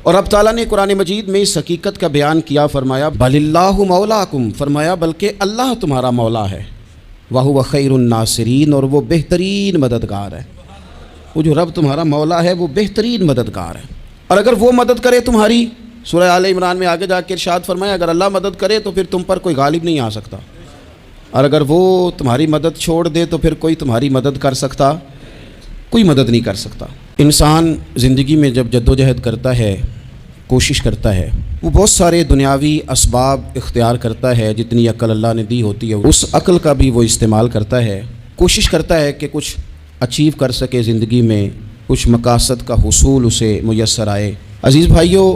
اور رب تعالیٰ نے قرآن مجید میں اس حقیقت کا بیان کیا، فرمایا بَلِ مولاکم، فرمایا بلکہ اللہ تمہارا مولا ہے، وَهُوَ خَيْرُ النَّاصِرِينَ، اور وہ بہترین مددگار ہے۔ وہ جو رب تمہارا مولا ہے وہ بہترین مددگار ہے، اور اگر وہ مدد کرے تمہاری، سورہ آل عمران میں آگے جا کے ارشاد فرمایا اگر اللہ مدد کرے تو پھر تم پر کوئی غالب نہیں آ سکتا، اور اگر وہ تمہاری مدد چھوڑ دے تو پھر کوئی تمہاری مدد کر سکتا، کوئی مدد نہیں کر سکتا۔ انسان زندگی میں جب جدوجہد کرتا ہے، کوشش کرتا ہے، وہ بہت سارے دنیاوی اسباب اختیار کرتا ہے، جتنی عقل اللہ نے دی ہوتی ہے اس عقل کا بھی وہ استعمال کرتا ہے، کوشش کرتا ہے کہ کچھ اچیو کر سکے زندگی میں، کچھ مقاصد کا حصول اسے میسر آئے۔ عزیز بھائیوں،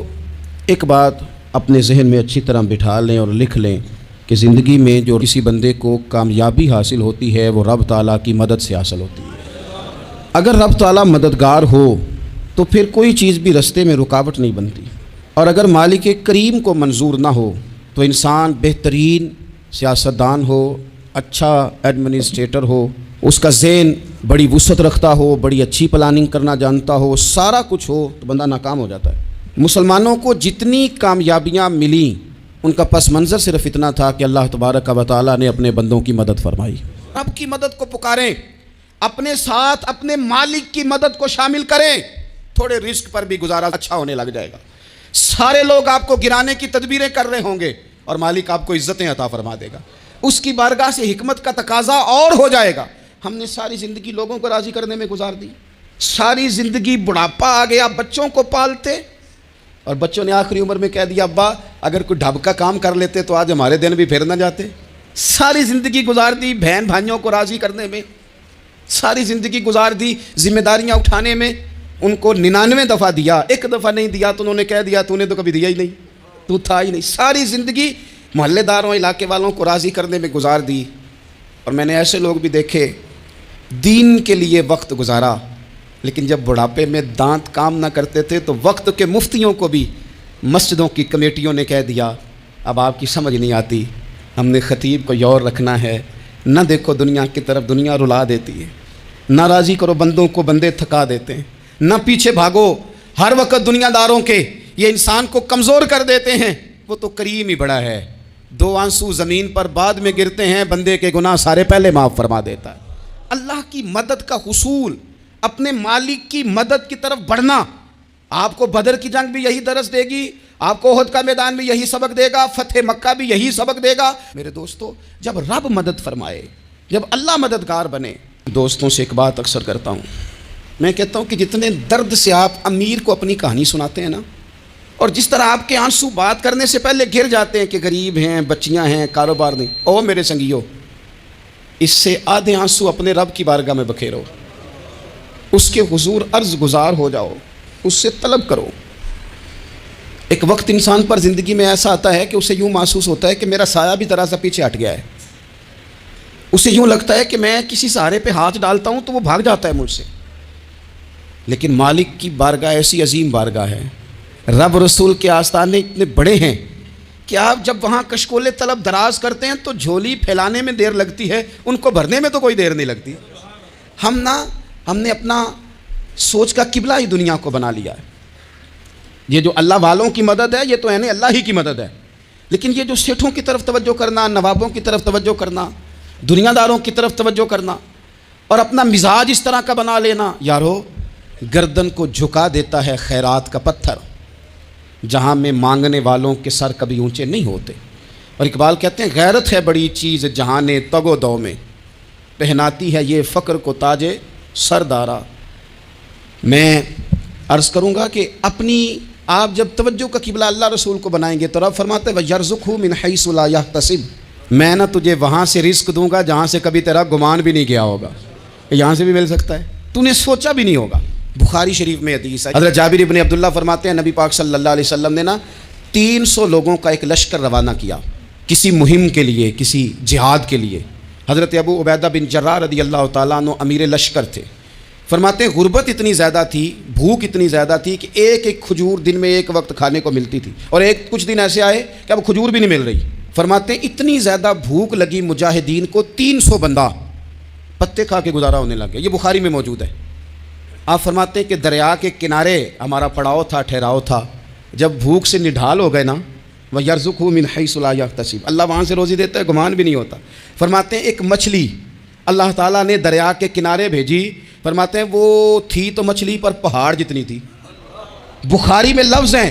ایک بات اپنے ذہن میں اچھی طرح بٹھا لیں اور لکھ لیں کہ زندگی میں جو کسی بندے کو کامیابی حاصل ہوتی ہے وہ رب تعالیٰ کی مدد سے حاصل ہوتی ہے۔ اگر رب تعالیٰ مددگار ہو تو پھر کوئی چیز بھی رستے میں رکاوٹ نہیں بنتی، اور اگر مالک کریم کو منظور نہ ہو تو انسان بہترین سیاستدان ہو، اچھا ایڈمنسٹریٹر ہو، اس کا ذہن بڑی وسعت رکھتا ہو، بڑی اچھی پلاننگ کرنا جانتا ہو، سارا کچھ ہو، تو بندہ ناکام ہو جاتا ہے۔ مسلمانوں کو جتنی کامیابیاں ملیں ان کا پس منظر صرف اتنا تھا کہ اللہ تبارک و تعالیٰ نے اپنے بندوں کی مدد فرمائی۔ رب کی مدد کو پکاریں، اپنے ساتھ اپنے مالک کی مدد کو شامل کریں، تھوڑے رزق پر بھی گزارا اچھا ہونے لگ جائے گا۔ سارے لوگ آپ کو گرانے کی تدبیریں کر رہے ہوں گے اور مالک آپ کو عزتیں عطا فرما دے گا، اس کی بارگاہ سے حکمت کا تقاضا اور ہو جائے گا۔ ہم نے ساری زندگی لوگوں کو راضی کرنے میں گزار دی، ساری زندگی بڑھاپا آ گیا بچوں کو پالتے، اور بچوں نے آخری عمر میں کہہ دیا ابا اگر کوئی ڈھب کا کام کر لیتے تو آج ہمارے دن بھی پھر نہ جاتے۔ ساری زندگی گزار دی بہن بھائیوں کو راضی کرنے میں، ساری زندگی گزار دی ذمہ داریاں اٹھانے میں، ان کو 99 دفعہ دیا، ایک دفعہ نہیں دیا تو انہوں نے کہہ دیا تو نے تو کبھی دیا ہی نہیں، تو تھا ہی نہیں۔ ساری زندگی محلے داروں علاقے والوں کو راضی کرنے میں گزار دی، اور میں نے ایسے لوگ بھی دیکھے دین کے لیے وقت گزارا، لیکن جب بڑھاپے میں دانت کام نہ کرتے تھے تو وقت کے مفتیوں کو بھی مسجدوں کی کمیٹیوں نے کہہ دیا اب آپ کی سمجھ نہیں آتی، ہم نے خطیب کو یور رکھنا ہے، نہ دیکھو دنیا کی طرف، دنیا رلا دیتی ہے، نہ راضی کرو بندوں کو، بندے تھکا دیتے ہیں، نہ پیچھے بھاگو ہر وقت دنیا داروں کے، یہ انسان کو کمزور کر دیتے ہیں، وہ تو کریم ہی بڑا ہے، 2 آنسو زمین پر بعد میں گرتے ہیں، بندے کے گناہ سارے پہلے معاف فرما دیتا ہے۔ اللہ کی مدد کا حصول، اپنے مالک کی مدد کی طرف بڑھنا، آپ کو بدر کی جنگ بھی یہی درس دے گی، آپ کو احد کا میدان بھی یہی سبق دے گا، فتح مکہ بھی یہی سبق دے گا۔ میرے دوستو، جب رب مدد فرمائے، جب اللہ مددگار بنے، دوستوں سے ایک بات اکثر کرتا ہوں، میں کہتا ہوں کہ جتنے درد سے آپ امیر کو اپنی کہانی سناتے ہیں نا، اور جس طرح آپ کے آنسو بات کرنے سے پہلے گر جاتے ہیں کہ غریب ہیں، بچیاں ہیں، کاروبار نہیں، او میرے سنگیو، اس سے آدھے آنسو اپنے رب کی بارگاہ میں بکھیرو، اس کے حضور عرض گزار ہو جاؤ، اس سے طلب کرو۔ ایک وقت انسان پر زندگی میں ایسا آتا ہے کہ اسے یوں محسوس ہوتا ہے کہ میرا سایہ بھی ذرا سا پیچھے ہٹ گیا ہے، اسے یوں لگتا ہے کہ میں کسی سہارے پہ ہاتھ ڈالتا ہوں تو وہ بھاگ جاتا ہے مجھ سے، لیکن مالک کی بارگاہ ایسی عظیم بارگاہ ہے، رب رسول کے آستانے اتنے بڑے ہیں کہ آپ جب وہاں کشکول طلب دراز کرتے ہیں تو جھولی پھیلانے میں دیر لگتی ہے، ان کو بھرنے میں تو کوئی دیر نہیں لگتی۔ ہم نے اپنا سوچ کا قبلہ ہی دنیا کو بنا لیا ہے۔ یہ جو اللہ والوں کی مدد ہے یہ تو یعنی اللہ ہی کی مدد ہے، لیکن یہ جو سیٹھوں کی طرف توجہ کرنا، نوابوں کی طرف توجہ کرنا، دنیا داروں کی طرف توجہ کرنا، اور اپنا مزاج اس طرح کا بنا لینا، یارو گردن کو جھکا دیتا ہے خیرات کا پتھر، جہاں میں مانگنے والوں کے سر کبھی اونچے نہیں ہوتے۔ اور اقبال کہتے ہیں غیرت ہے بڑی چیز جہاں نے تگ و دو میں، پہناتی ہے یہ فقر کو تاج سردارا۔ میں عرض کروں گا کہ اپنی آپ جب توجہ کا قبلہ اللہ رسول کو بنائیں گے تو رب فرماتے ہیں وَيَرْزُقْهُ مِنْ حَيْثُ لَا يَحْتَسِبُ، میں نہ تجھے وہاں سے رزق دوں گا جہاں سے کبھی تیرا گمان بھی نہیں گیا ہوگا، یہاں سے بھی مل سکتا ہے، تو نے سوچا بھی نہیں ہوگا۔ بخاری شریف میں حدیث ہے، حضرت جابر ابن عبداللہ فرماتے ہیں نبی پاک صلی اللہ علیہ وسلم نے 300 لوگوں کا ایک لشکر روانہ کیا کسی مہم کے لیے، کسی جہاد کے لیے۔ حضرت ابو عبیدہ بن جراح رضی اللہ تعالیٰ عنہ امیر لشکر تھے۔ فرماتے ہیں غربت اتنی زیادہ تھی، بھوک اتنی زیادہ تھی کہ ایک ایک کھجور دن میں ایک وقت کھانے کو ملتی تھی، اور کچھ دن ایسے آئے کہ اب کھجور بھی نہیں مل رہی۔ فرماتے ہیں اتنی زیادہ بھوک لگی مجاہدین کو 300 بندہ پتے کھا کے گزارا ہونے لگ گیا۔ یہ بخاری میں موجود ہے۔ آپ فرماتے ہیں کہ دریا کے کنارے ہمارا پڑاؤ تھا، ٹھہراؤ تھا، جب بھوک سے نڈھال ہو گئے نا، وَيَرْزُقْهُ مِنْ حَيْثُ لَا يَحْتَسِبُ، اللہ وہاں سے روزی دیتا ہے، گمان بھی نہیں ہوتا۔ فرماتے ہیں ایک مچھلی اللہ تعالیٰ نے دریا کے کنارے بھیجی، فرماتے ہیں وہ تھی تو مچھلی پر پہاڑ جتنی تھی۔ بخاری میں لفظ ہیں،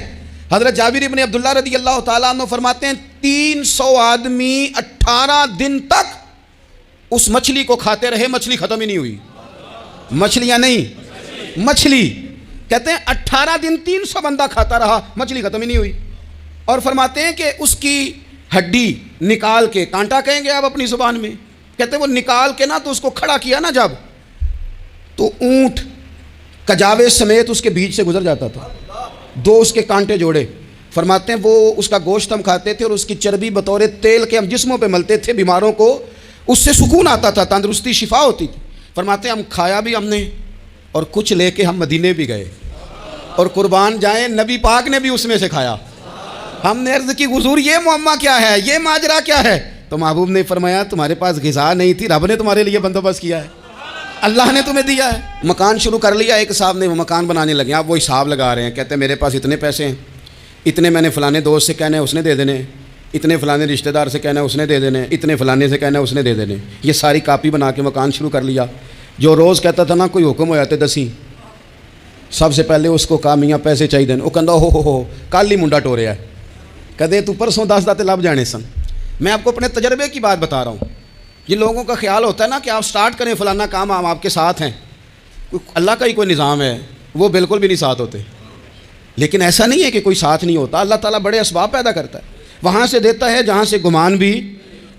حضرت جابر ابن عبداللہ رضی اللہ تعالیٰ عنہ فرماتے ہیں 300 آدمی 18 دن تک اس مچھلی کو کھاتے رہے، مچھلی ختم ہی نہیں ہوئی۔ مچھلیاں نہیں، مچھلی کہتے ہیں 18 دن 300 بندہ کھاتا رہا، مچھلی ختم ہی نہیں ہوئی۔ اور فرماتے ہیں کہ اس کی ہڈی نکال کے، کانٹا کہیں گے آپ اپنی زبان میں، کہتے ہیں وہ نکال کے نا تو اس کو کھڑا کیا نا جب، تو اونٹ کجاوے سمیت اس کے بیچ سے گزر جاتا تھا، 2 اس کے کانٹے جوڑے۔ فرماتے ہیں وہ اس کا گوشت ہم کھاتے تھے اور اس کی چربی بطور تیل کے ہم جسموں پہ ملتے تھے، بیماروں کو اس سے سکون آتا تھا، تندرستی شفا ہوتی تھی۔ فرماتے ہیں ہم کھایا بھی ہم نے، اور کچھ لے کے ہم مدینے بھی گئے، اور قربان جائیں نبی پاک نے بھی اس میں سے کھایا۔ ہم نے عرض کی حضور یہ معمہ کیا ہے، یہ ماجرا کیا ہے؟ تو محبوب نے فرمایا تمہارے پاس غذا نہیں تھی، رب نے تمہارے لیے بندوبست کیا ہے، اللہ نے تمہیں دیا ہے۔ مکان شروع کر لیا، ایک صاحب نے وہ مکان بنانے لگے، آپ وہ حساب لگا رہے ہیں، کہتے ہیں میرے پاس اتنے پیسے ہیں، اتنے میں نے فلانے دوست سے کہنا ہے اس نے دے دینے، اتنے فلانے رشتہ دار سے کہنا ہے اس نے دے دینے، اتنے فلانے سے کہنا ہے اس نے دے دینے۔ یہ ساری کاپی بنا کے مکان شروع کر لیا۔ جو روز کہتا تھا نا کوئی حکم ہو جاتے دسی، سب سے پہلے اس کو کہا میاں پیسے چاہیے دین، وہ کہندا ہو کل ہی منڈا ٹوریا ہے، کدے تو پرسوں 10 داتے لب جانے سن۔ میں آپ کو اپنے تجربے کی بات بتا رہا ہوں۔ یہ لوگوں کا خیال ہوتا ہے نا کہ آپ سٹارٹ کریں فلانا کام، ہم آپ کے ساتھ ہیں، اللہ کا ہی کوئی نظام ہے، وہ بالکل بھی نہیں ساتھ ہوتے۔ لیکن ایسا نہیں ہے کہ کوئی ساتھ نہیں ہوتا، اللہ تعالیٰ بڑے اسباب پیدا کرتا ہے، وہاں سے دیتا ہے جہاں سے گمان بھی۔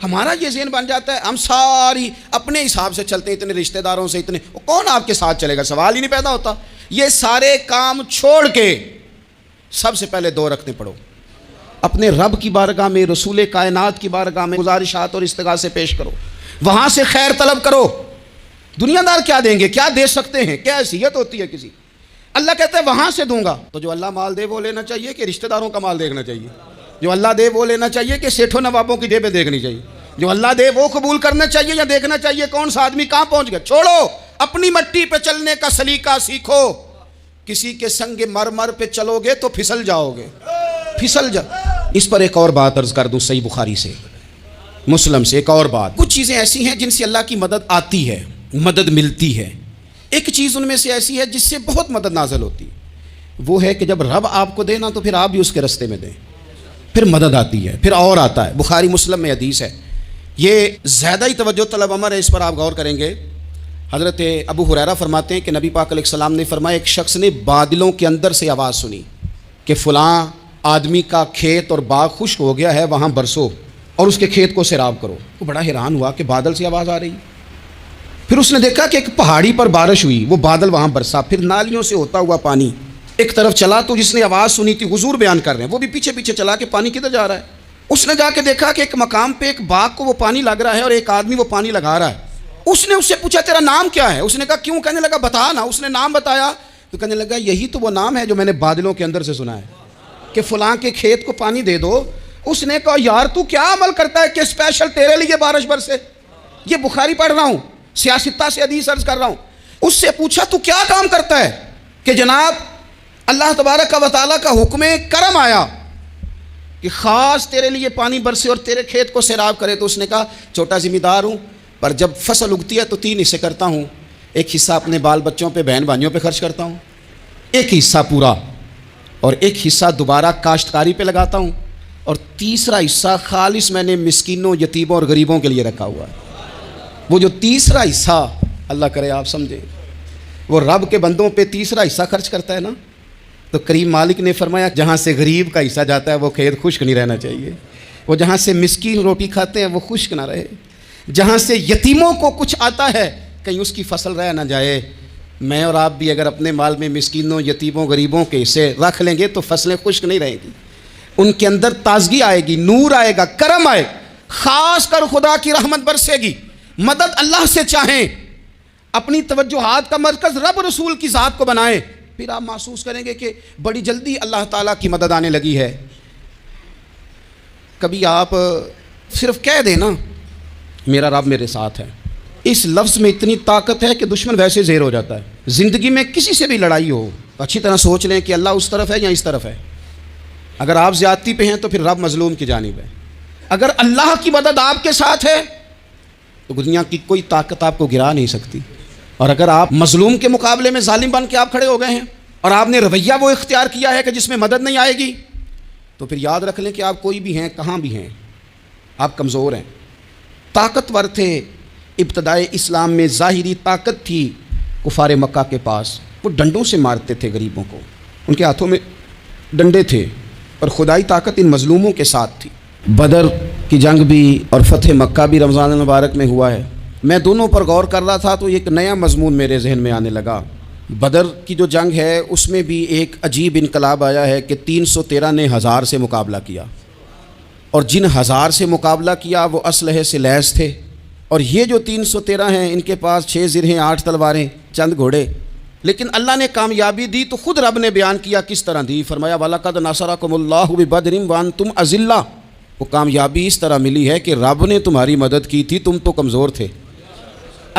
ہمارا یہ ذہن بن جاتا ہے ہم ساری اپنے حساب سے چلتے ہیں، اتنے رشتہ داروں سے، اتنے، کون آپ کے ساتھ چلے گا، سوال ہی نہیں پیدا ہوتا۔ یہ سارے کام چھوڑ کے سب سے پہلے 2 رکعتیں پڑھو، اپنے رب کی بارگاہ میں، رسول کائنات کی بارگاہ میں گزارشات اور استغاثے پیش کرو، وہاں سے خیر طلب کرو۔ دنیا دار کیا دیں گے، کیا دے سکتے ہیں، کیا حیثیت ہوتی ہے کسی؟ اللہ کہتا ہے وہاں سے دوں گا۔ تو جو اللہ مال دے وہ لینا چاہیے کہ رشتہ داروں کا مال دیکھنا چاہیے؟ جو اللہ دے وہ لینا چاہیے کہ سیٹھوں نوابوں کی جیبیں دیکھنی چاہیے؟ جو اللہ دے وہ قبول کرنا چاہیے یا دیکھنا چاہیے کون سا آدمی کہاں پہنچ گیا؟ چھوڑو، اپنی مٹی پہ چلنے کا سلیقہ سیکھو۔ کسی کے سنگ مرمر پہ چلو گے تو پھسل جاؤ گے، پھسل جا۔ اس پر ایک اور بات عرض کر دوں، صحیح بخاری سے، مسلم سے ایک اور بات۔ کچھ چیزیں ایسی ہیں جن سے اللہ کی مدد آتی ہے، مدد ملتی ہے۔ ایک چیز ان میں سے ایسی ہے جس سے بہت مدد نازل ہوتی ہے، وہ ہے کہ جب رب آپ کو دے نا تو پھر آپ بھی اس کے رستے میں دیں، پھر مدد آتی ہے، پھر اور آتا ہے۔ بخاری مسلم میں حدیث ہے، یہ زیادہ ہی توجہ طلب امر ہے، اس پر آپ غور کریں گے۔ حضرت ابو ہریرہ فرماتے ہیں کہ نبی پاک علیہ السلام نے فرمایا ایک شخص نے بادلوں کے اندر سے آواز سنی کہ فلاں آدمی کا کھیت اور باغ خشک ہو گیا ہے، وہاں برسو اور اس کے کھیت کو سیراب کرو۔ وہ بڑا حیران ہوا کہ بادل سے آواز آ رہی۔ پھر اس نے دیکھا کہ ایک پہاڑی پر بارش ہوئی، وہ بادل وہاں برسا، پھر نالیوں سے ہوتا ہوا پانی ایک طرف چلا۔ تو جس نے آواز سنی تھی، حضور بیان کر رہے ہیں، وہ بھی پیچھے پیچھے چلا کہ پانی کدھر جا رہا ہے۔ اس نے جا کے دیکھا کہ ایک مقام پہ ایک باغ کو وہ پانی لگ رہا ہے اور ایک آدمی وہ پانی لگا رہا ہے۔ اس نے اس سے پوچھا تیرا نام کیا ہے؟ اس نے کہا کیوں؟ کہنے لگا بتا نا۔ اس نے نام بتایا تو کہنے لگا یہی تو وہ نام ہے جو میں نے بادلوں کے اندر سے سنا ہے کہ فلاں کے کھیت کو پانی دے دو۔ اس نے کہا یار تو کیا عمل کرتا ہے کہ اسپیشل تیرے لیے بارش برسے؟ یہ بخاری پڑھ رہا ہوں، سیاستہ سے حدیث عرض کر رہا ہوں۔ اس سے پوچھا تو کیا کام کرتا ہے کہ جناب اللہ تبارک و تعالیٰ کا حکم کرم آیا کہ خاص تیرے لیے پانی برسے اور تیرے کھیت کو سیراب کرے؟ تو اس نے کہا چھوٹا ذمہ دار ہوں، پر جب فصل اگتی ہے تو 3 حصے کرتا ہوں، ایک حصہ اپنے بال بچوں پہ، بہن بھائیوں پہ خرچ کرتا ہوں، ایک حصہ پورا، اور ایک حصہ دوبارہ کاشتکاری پہ لگاتا ہوں، اور تیسرا حصہ خالص میں نے مسکینوں، یتیموں اور غریبوں کے لیے رکھا ہوا ہے۔ وہ جو تیسرا حصہ، اللہ کرے آپ سمجھیں، وہ رب کے بندوں پہ تیسرا حصہ خرچ کرتا ہے نا، تو کریم مالک نے فرمایا جہاں سے غریب کا حصہ جاتا ہے وہ کھیت خشک نہیں رہنا چاہیے، وہ جہاں سے مسکین روٹی کھاتے ہیں وہ خشک نہ رہے، جہاں سے یتیموں کو کچھ آتا ہے کہیں اس کی فصل رہ نہ جائے۔ میں اور آپ بھی اگر اپنے مال میں مسکینوں، یتیموں، غریبوں کے حصے رکھ لیں گے تو فصلیں خشک نہیں رہیں گی، ان کے اندر تازگی آئے گی، نور آئے گا، کرم آئے، خاص کر خدا کی رحمت برسے گی۔ مدد اللہ سے چاہیں، اپنی توجہات کا مرکز رب رسول کی ذات کو بنائیں، پھر آپ محسوس کریں گے کہ بڑی جلدی اللہ تعالیٰ کی مدد آنے لگی ہے۔ کبھی آپ صرف کہہ دیں نا میرا رب میرے ساتھ ہے، اس لفظ میں اتنی طاقت ہے کہ دشمن ویسے زیر ہو جاتا ہے۔ زندگی میں کسی سے بھی لڑائی ہو، اچھی طرح سوچ لیں کہ اللہ اس طرف ہے یا اس طرف ہے، اگر آپ زیادتی پہ ہیں تو پھر رب مظلوم کی جانب ہے. اگر اللہ کی مدد آپ کے ساتھ ہے تو دنیا کی کوئی طاقت آپ کو گرا نہیں سکتی. اور اگر آپ مظلوم کے مقابلے میں ظالم بن کے آپ کھڑے ہو گئے ہیں اور آپ نے رویہ وہ اختیار کیا ہے کہ جس میں مدد نہیں آئے گی، تو پھر یاد رکھ لیں کہ آپ کوئی بھی ہیں، کہاں بھی ہیں، آپ کمزور ہیں. طاقتور تھے ابتدائے اسلام میں، ظاہری طاقت تھی کفار مکہ کے پاس، وہ ڈنڈوں سے مارتے تھے غریبوں کو، ان کے ہاتھوں میں ڈنڈے تھے، اور خدائی طاقت ان مظلوموں کے ساتھ تھی. بدر کی جنگ بھی اور فتح مکہ بھی رمضان المبارک میں ہوا ہے. میں دونوں پر غور کر رہا تھا تو ایک نیا مضمون میرے ذہن میں آنے لگا. بدر کی جو جنگ ہے اس میں بھی ایک عجیب انقلاب آیا ہے کہ 313 نے 1000 سے مقابلہ کیا، اور جن 1000 سے مقابلہ کیا وہ اسلحے سے لیس تھے، اور یہ جو 313 ہیں ان کے پاس 6 زرہیں، 8 تلواریں، چند گھوڑے. لیکن اللہ نے کامیابی دی تو خود رب نے بیان کیا کس طرح دی. فرمایا وَلَقَدْ نَصَرَكُمُ اللَّهُ بِبَدْرٍ وَأَنْتُمْ أَذِلَّةٌ. وہ کامیابی اس طرح ملی ہے کہ رب نے تمہاری مدد کی تھی، تم تو کمزور تھے،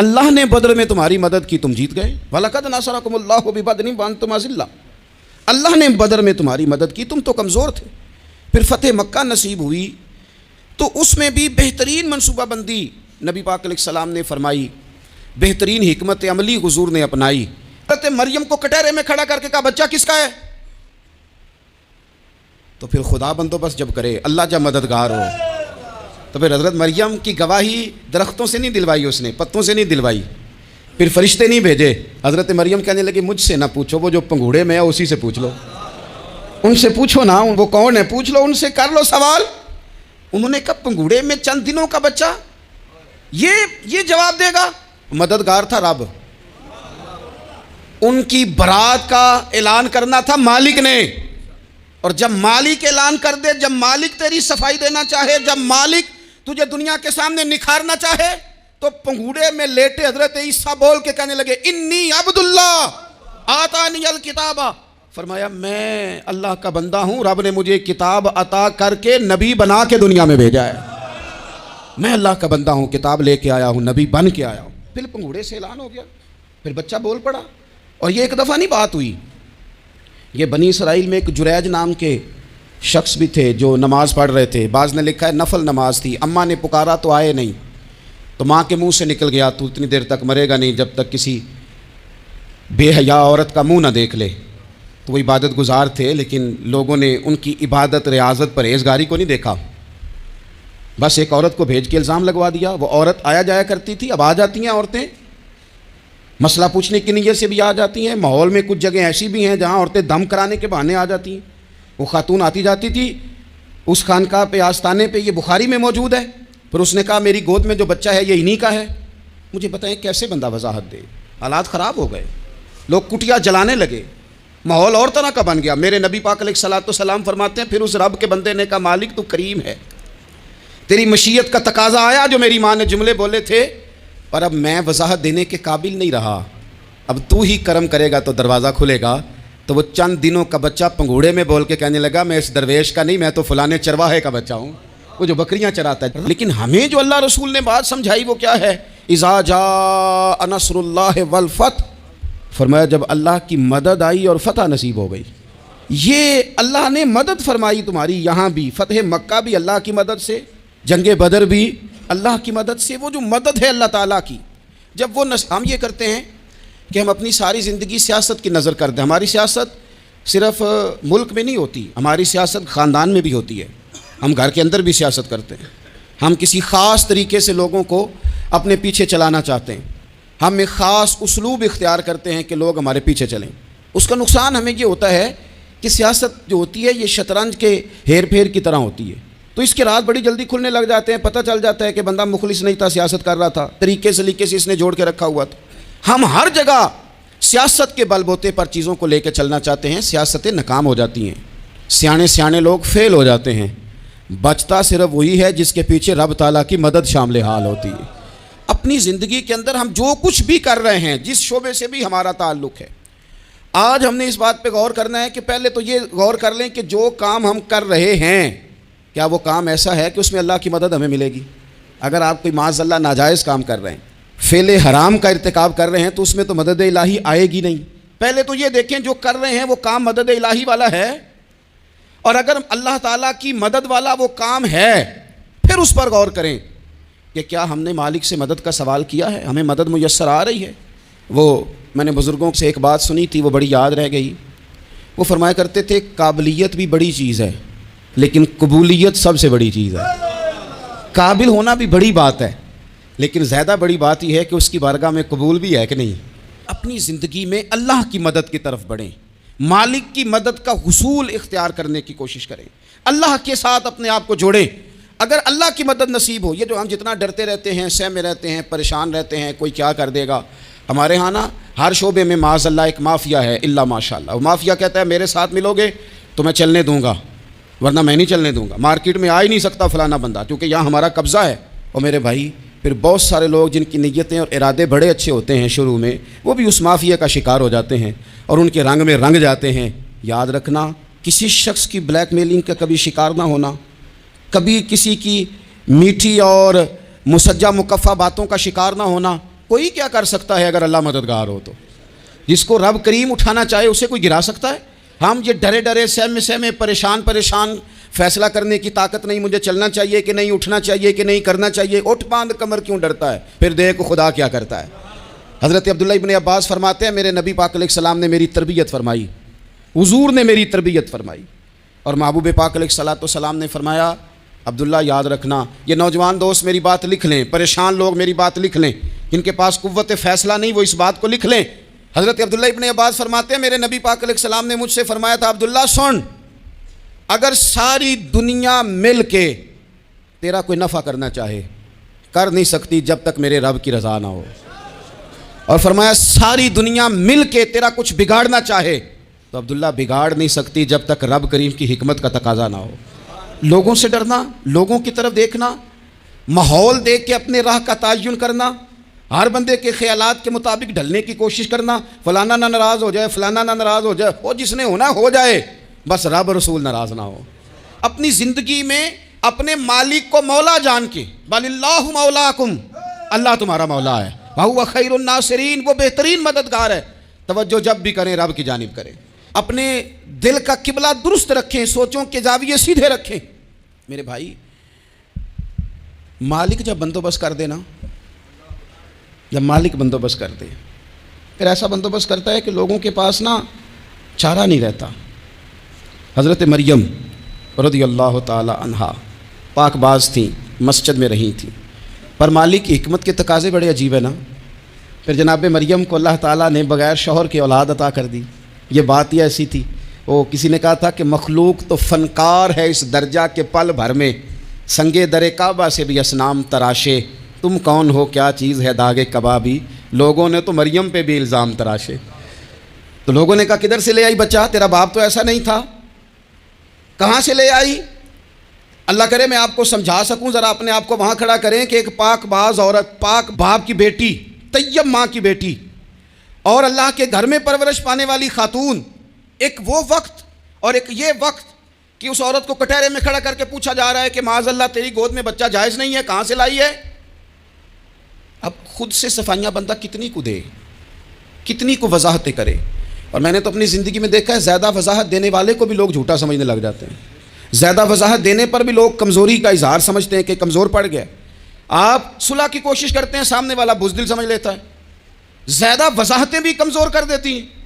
اللہ نے بدر میں تمہاری مدد کی، تم جیت گئے. وَلَقَدْ نَصَرَكُمُ اللَّهُ بِبَدْرٍ وَأَنْتُمْ أَذِلَّةٌ. اللہ نے بدر میں تمہاری مدد کی، تم تو کمزور تھے. پھر فتح مکہ نصیب ہوئی تو اس میں بھی بہترین منصوبہ بندی نبی پاک علیہ السلام نے فرمائی، بہترین حکمت عملی حضور نے اپنائی. حضرت مریم کو کٹہرے میں کھڑا کر کے کہا بچہ کس کا ہے؟ تو پھر خدا بندوبست جب کرے، اللہ جب مددگار ہو، تو پھر حضرت مریم کی گواہی درختوں سے نہیں دلوائی، اس نے پتوں سے نہیں دلوائی، پھر فرشتے نہیں بھیجے. حضرت مریم کہنے لگی مجھ سے نہ پوچھو، وہ جو پنگوڑے میں ہے اسی سے پوچھ لو، ان سے پوچھو نا، وہ کون ہے پوچھ لو، ان سے کر لو سوال. انہوں نے کہا پنگوڑے میں چند دنوں کا بچہ یہ جواب دے گا؟ مددگار تھا رب. ان کی برات کا اعلان کرنا تھا مالک نے، اور جب مالک اعلان کر دے، جب مالک تیری صفائی دینا چاہے، جب مالک تجھے دنیا کے سامنے نکھارنا چاہے، تو پنگوڑے میں لیٹے حضرت عیسیٰ بول کے کہنے لگے انی عبداللہ آتانی الکتاب. فرمایا میں اللہ کا بندہ ہوں، رب نے مجھے کتاب عطا کر کے نبی بنا کے دنیا میں بھیجا ہے. میں اللہ کا بندہ ہوں، کتاب لے کے آیا ہوں، نبی بن کے آیا ہوں. پھر پنگوڑے سے اعلان ہو گیا، پھر بچہ بول پڑا. اور یہ ایک دفعہ نہیں بات ہوئی، یہ بنی اسرائیل میں ایک جریج نام کے شخص بھی تھے جو نماز پڑھ رہے تھے. بعض نے لکھا ہے نفل نماز تھی. اماں نے پکارا تو آئے نہیں، تو ماں کے منہ سے نکل گیا تو اتنی دیر تک مرے گا نہیں جب تک کسی بے حیا عورت کا منہ نہ دیکھ لے. تو وہ عبادت گزار تھے، لیکن لوگوں نے ان کی عبادت، ریاضت، پرہیزگاری کو نہیں دیکھا. بس ایک عورت کو بھیج کے الزام لگوا دیا. وہ عورت آیا جایا کرتی تھی، اب آ جاتی ہیں عورتیں، مسئلہ پوچھنے کی نیت سے بھی آ جاتی ہیں. ماحول میں کچھ جگہ ایسی بھی ہیں جہاں عورتیں دم کرانے کے بہانے آ جاتی ہیں. وہ خاتون آتی جاتی تھی اس خانقاہ پہ، آستانے پہ، یہ بخاری میں موجود ہے. پھر اس نے کہا میری گود میں جو بچہ ہے یہ انہی کا ہے. مجھے بتائیں کیسے بندہ وضاحت دے. حالات خراب ہو گئے، لوگ کٹیا جلانے لگے، ماحول اور طرح کا بن گیا. میرے نبی پاک علیہ الصلوۃ والسلام فرماتے ہیں پھر اس رب کے بندے نے کہا مالک تو کریم ہے، تیری مشیت کا تقاضا آیا جو میری ماں نے جملے بولے تھے، پر اب میں وضاحت دینے کے قابل نہیں رہا، اب تو ہی کرم کرے گا تو دروازہ کھلے گا. تو وہ چند دنوں کا بچہ پنگوڑے میں بول کے کہنے لگا میں اس درویش کا نہیں، میں تو فلانے چرواہے کا بچہ ہوں، وہ جو بکریاں چراتا ہے. لیکن ہمیں جو اللہ رسول نے بات سمجھائی وہ کیا ہے؟ اذا جاء نصر اللہ والفتح. فرمایا جب اللہ کی مدد آئی اور فتح نصیب ہو گئی. یہ اللہ نے مدد فرمائی تمہاری، یہاں بھی فتح مکہ بھی اللہ کی مدد سے، جنگ بدر بھی اللہ کی مدد سے. وہ جو مدد ہے اللہ تعالیٰ کی، جب وہ ہم یہ کرتے ہیں کہ ہم اپنی ساری زندگی سیاست کی نظر کر دیں. ہماری سیاست صرف ملک میں نہیں ہوتی، ہماری سیاست خاندان میں بھی ہوتی ہے. ہم گھر کے اندر بھی سیاست کرتے ہیں. ہم کسی خاص طریقے سے لوگوں کو اپنے پیچھے چلانا چاہتے ہیں. ہم ایک خاص اسلوب اختیار کرتے ہیں کہ لوگ ہمارے پیچھے چلیں. اس کا نقصان ہمیں یہ ہوتا ہے کہ سیاست جو ہوتی ہے یہ شطرنج کے ہیر پھیر کی طرح ہوتی ہے. تو اس کے رات بڑی جلدی کھلنے لگ جاتے ہیں، پتہ چل جاتا ہے کہ بندہ مخلص نہیں تھا، سیاست کر رہا تھا، طریقے سلیقے سے اس نے جوڑ کے رکھا ہوا تھا. ہم ہر جگہ سیاست کے بل بوتے پر چیزوں کو لے کے چلنا چاہتے ہیں، سیاستیں ناکام ہو جاتی ہیں، سیانے لوگ فیل ہو جاتے ہیں. بچتا صرف وہی ہے جس کے پیچھے رب تعالیٰ کی مدد شامل حال ہوتی ہے. اپنی زندگی کے اندر ہم جو کچھ بھی کر رہے ہیں، جس شعبے سے بھی ہمارا تعلق ہے، آج ہم نے اس بات پہ غور کرنا ہے کہ پہلے تو یہ غور کر لیں کہ جو کام ہم کر رہے ہیں کیا وہ کام ایسا ہے کہ اس میں اللہ کی مدد ہمیں ملے گی. اگر آپ کوئی معاذ اللہ ناجائز کام کر رہے ہیں، فعل حرام کا ارتکاب کر رہے ہیں، تو اس میں تو مدد الہی آئے گی نہیں. پہلے تو یہ دیکھیں جو کر رہے ہیں وہ کام مدد الہی والا ہے. اور اگر اللہ تعالیٰ کی مدد والا وہ کام ہے پھر اس پر غور کریں کہ کیا ہم نے مالک سے مدد کا سوال کیا ہے، ہمیں مدد میسر آ رہی ہے۔ وہ میں نے بزرگوں سے ایک بات سنی تھی، وہ بڑی یاد رہ گئی۔ وہ فرمایا کرتے تھے قابلیت بھی بڑی چیز ہے لیکن قبولیت سب سے بڑی چیز ہے۔ قابل ہونا بھی بڑی بات ہے لیکن زیادہ بڑی بات یہ ہے کہ اس کی بارگاہ میں قبول بھی ہے کہ نہیں۔ اپنی زندگی میں اللہ کی مدد کی طرف بڑھیں، مالک کی مدد کا حصول اختیار کرنے کی کوشش کریں، اللہ کے ساتھ اپنے آپ کو جوڑیں۔ اگر اللہ کی مدد نصیب ہو، یہ جو ہم جتنا ڈرتے رہتے ہیں، سہ میں رہتے ہیں، پریشان رہتے ہیں کوئی کیا کر دے گا، ہمارے ہاں نا ہر شعبے میں معاذ اللہ ایک مافیا ہے، الا ماشاء اللہ۔ وہ مافیا کہتا ہے میرے ساتھ ملو گے تو میں چلنے دوں گا ورنہ میں نہیں چلنے دوں گا، مارکیٹ میں آ ہی نہیں سکتا فلانا بندہ کیونکہ یہاں ہمارا قبضہ ہے۔ اور میرے بھائی پھر بہت سارے لوگ جن کی نیتیں اور ارادے بڑے اچھے ہوتے ہیں شروع میں، وہ بھی اس مافیا کا شکار ہو جاتے ہیں اور ان کے رنگ میں رنگ جاتے ہیں۔ یاد رکھنا کسی شخص کی بلیک میلنگ کا کبھی شکار نہ ہونا، کبھی کسی کی میٹھی اور مسجع مکفہ باتوں کا شکار نہ ہونا۔ کوئی کیا کر سکتا ہے اگر اللہ مددگار ہو تو؟ جس کو رب کریم اٹھانا چاہے اسے کوئی گرا سکتا ہے؟ ہم یہ ڈرے ڈرے سہمے پریشان فیصلہ کرنے کی طاقت نہیں، مجھے چلنا چاہیے کہ نہیں، اٹھنا چاہیے کہ نہیں، کرنا چاہیے، اٹھ باندھ کمر کیوں ڈرتا ہے؟ پھر دیکھ خدا کیا کرتا ہے۔ حضرت عبداللہ ابن عباس فرماتے ہیں میرے نبی پاک علیہ السلام نے میری تربیت فرمائی، حضور نے میری تربیت فرمائی، اور محبوب پاک علیہ السلام نے فرمایا عبداللہ یاد رکھنا، یہ نوجوان دوست میری بات لکھ لیں، پریشان لوگ میری بات لکھ لیں، جن کے پاس قوت فیصلہ نہیں وہ اس بات کو لکھ لیں۔ حضرت عبداللہ ابن عباس فرماتے ہیں میرے نبی پاک علیہ السلام نے مجھ سے فرمایا تھا عبداللہ سن، اگر ساری دنیا مل کے تیرا کوئی نفع کرنا چاہے کر نہیں سکتی جب تک میرے رب کی رضا نہ ہو، اور فرمایا ساری دنیا مل کے تیرا کچھ بگاڑنا چاہے تو عبداللہ بگاڑ نہیں سکتی جب تک رب کریم کی حکمت کا تقاضا نہ ہو۔ لوگوں سے ڈرنا، لوگوں کی طرف دیکھنا، ماحول دیکھ کے اپنے راہ کا تعین کرنا، ہر بندے کے خیالات کے مطابق ڈھلنے کی کوشش کرنا، فلانا نہ ناراض ہو جائے، فلانا نہ ناراض ہو جائے، وہ جس نے ہونا ہو جائے، بس رب رسول ناراض نہ ہو۔ اپنی زندگی میں اپنے مالک کو مولا جان کے، بل اللہ مولاکم، اللہ تمہارا مولا ہے، وہو خیر الناصرین، وہ بہترین مددگار ہے۔ توجہ جب بھی کریں رب کی جانب کریں، اپنے دل کا قبلہ درست رکھیں، سوچوں کے زاویے سیدھے رکھیں۔ میرے بھائی مالک جب بندوبست کر دے نا، جب مالک بندوبست کر دے پھر ایسا بندوبست کرتا ہے کہ لوگوں کے پاس نا چارہ نہیں رہتا۔ حضرت مریم رضی اللہ تعالی عنہا پاک باز تھیں، مسجد میں رہی تھیں، پر مالک کی حکمت کے تقاضے بڑے عجیب ہے نا۔ پھر جناب مریم کو اللہ تعالیٰ نے بغیر شوہر کی اولاد عطا کر دی۔ یہ بات ہی ایسی تھی، وہ کسی نے کہا تھا کہ مخلوق تو فنکار ہے اس درجہ کے پل بھر میں، سنگے در کعبہ سے بھی اصنام تراشے، تم کون ہو کیا چیز ہے داغ کبابی، لوگوں نے تو مریم پہ بھی الزام تراشے۔ تو لوگوں نے کہا کدھر سے لے آئی بچہ، تیرا باپ تو ایسا نہیں تھا، کہاں سے لے آئی؟ اللہ کرے میں آپ کو سمجھا سکوں، ذرا اپنے آپ کو وہاں کھڑا کریں کہ ایک پاک باز عورت، پاک باپ کی بیٹی، طیب ماں کی بیٹی، اور اللہ کے گھر میں پرورش پانے والی خاتون، ایک وہ وقت اور ایک یہ وقت کہ اس عورت کو کٹہرے میں کھڑا کر کے پوچھا جا رہا ہے کہ معاذ اللہ تیری گود میں بچہ جائز نہیں ہے، کہاں سے لائی ہے؟ اب خود سے صفائیاں بندہ کتنی کو دے، کتنی کو وضاحتیں کرے۔ اور میں نے تو اپنی زندگی میں دیکھا ہے زیادہ وضاحت دینے والے کو بھی لوگ جھوٹا سمجھنے لگ جاتے ہیں، زیادہ وضاحت دینے پر بھی لوگ کمزوری کا اظہار سمجھتے ہیں کہ کمزور پڑ گیا۔ آپ صلح کی کوشش کرتے ہیں، سامنے والا بزدل سمجھ لیتا ہے، زیادہ وضاحتیں بھی کمزور کر دیتی ہیں۔